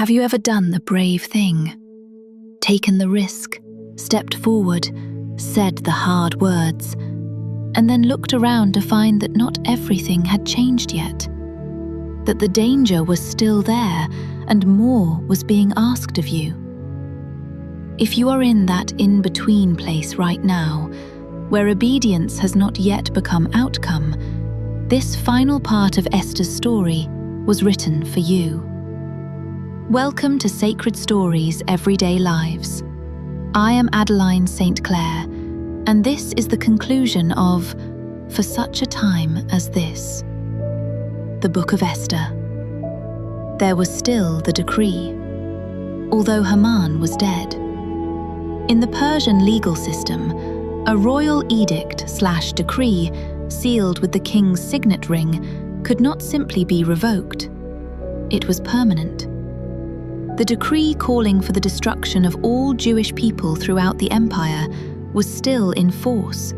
Have you ever done the brave thing? Taken the risk, stepped forward, said the hard words, and then looked around to find that not everything had changed yet? That the danger was still there and more was being asked of you? If you are in that in-between place right now, where obedience has not yet become outcome, this final part of Esther's story was written for you. Welcome to Sacred Stories Everyday Lives. I am Adeline St. Clair, and this is the conclusion of For Such a Time as This. The Book of Esther. There was still the decree, although Haman was dead. In the Persian legal system, a royal edict/decree sealed with the king's signet ring could not simply be revoked. It was permanent. The decree calling for the destruction of all Jewish people throughout the empire was still in force,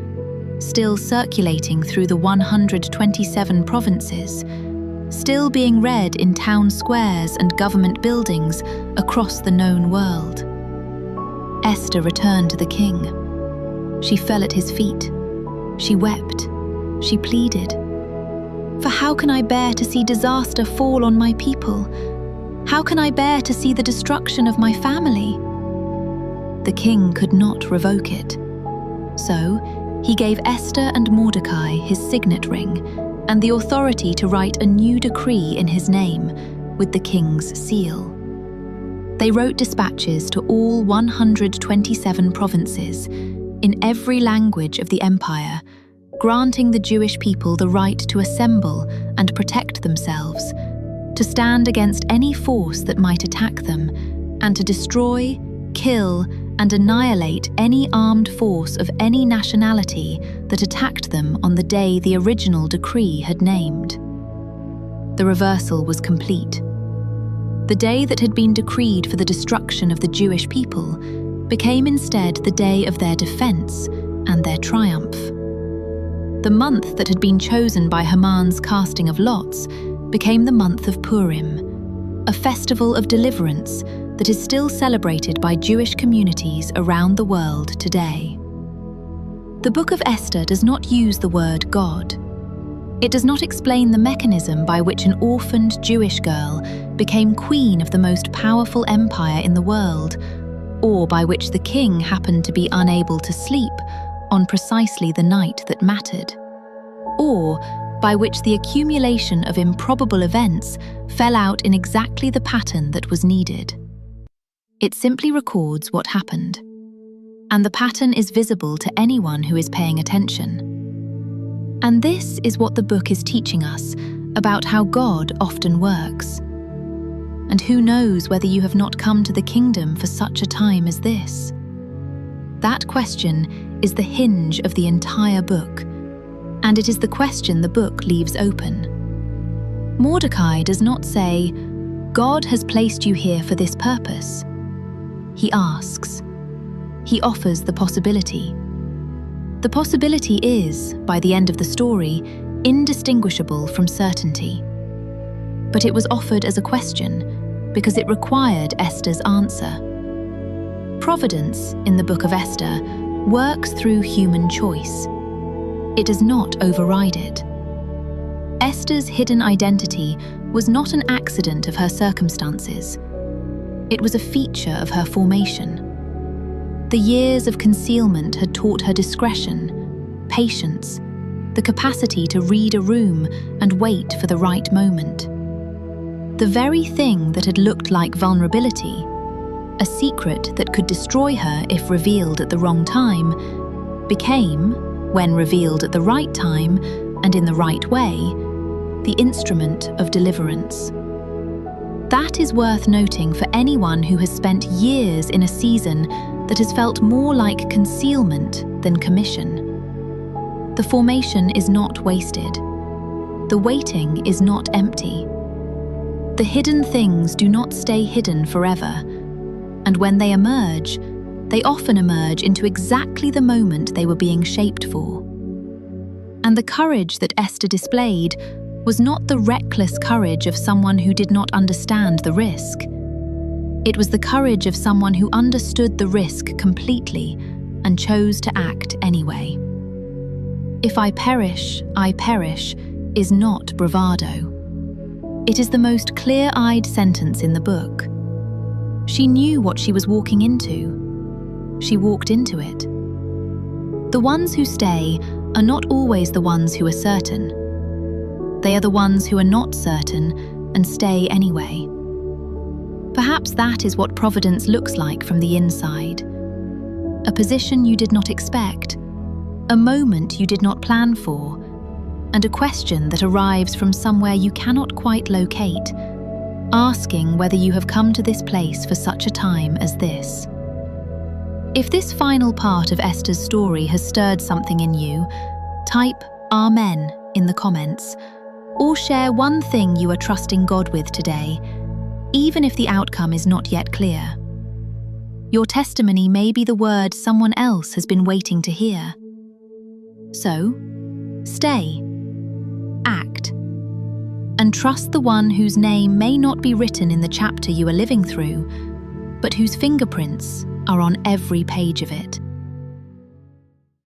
still circulating through the 127 provinces, still being read in town squares and government buildings across the known world. Esther returned to the king. She fell at his feet. She wept. She pleaded. For how can I bear to see disaster fall on my people? How can I bear to see the destruction of my family? The king could not revoke it. So he gave Esther and Mordecai his signet ring and the authority to write a new decree in his name with the king's seal. They wrote dispatches to all 127 provinces in every language of the empire, granting the Jewish people the right to assemble and protect themselves, to stand against any force that might attack them, and to destroy, kill, and annihilate any armed force of any nationality that attacked them on the day the original decree had named. The reversal was complete. The day that had been decreed for the destruction of the Jewish people became instead the day of their defense and their triumph. The month that had been chosen by Haman's casting of lots became the month of Purim, a festival of deliverance that is still celebrated by Jewish communities around the world today. The Book of Esther does not use the word God. It does not explain the mechanism by which an orphaned Jewish girl became queen of the most powerful empire in the world, or by which the king happened to be unable to sleep on precisely the night that mattered, or by which the accumulation of improbable events fell out in exactly the pattern that was needed. It simply records what happened, and the pattern is visible to anyone who is paying attention. And this is what the book is teaching us about how God often works. And who knows whether you have not come to the kingdom for such a time as this? That question is the hinge of the entire book, and it is the question the book leaves open. Mordecai does not say, "God has placed you here for this purpose." He asks. He offers the possibility. The possibility is, by the end of the story, indistinguishable from certainty. But it was offered as a question because it required Esther's answer. Providence, in the Book of Esther, works through human choice. It does not override it. Esther's hidden identity was not an accident of her circumstances. It was a feature of her formation. The years of concealment had taught her discretion, patience, the capacity to read a room and wait for the right moment. The very thing that had looked like vulnerability, a secret that could destroy her if revealed at the wrong time, became, when revealed at the right time and in the right way, the instrument of deliverance. That is worth noting for anyone who has spent years in a season that has felt more like concealment than commission. The formation is not wasted. The waiting is not empty. The hidden things do not stay hidden forever, and when they emerge, they often emerge into exactly the moment they were being shaped for. And the courage that Esther displayed was not the reckless courage of someone who did not understand the risk. It was the courage of someone who understood the risk completely and chose to act anyway. "If I perish is not bravado. It is the most clear-eyed sentence in the book. She knew what she was walking into. She walked into it. The ones who stay are not always the ones who are certain. They are the ones who are not certain and stay anyway. Perhaps that is what providence looks like from the inside. A position you did not expect, a moment you did not plan for, and a question that arrives from somewhere you cannot quite locate, asking whether you have come to this place for such a time as this. If this final part of Esther's story has stirred something in you, type Amen in the comments, or share one thing you are trusting God with today, even if the outcome is not yet clear. Your testimony may be the word someone else has been waiting to hear. So, stay, act, and trust the one whose name may not be written in the chapter you are living through, but whose fingerprints are on every page of it.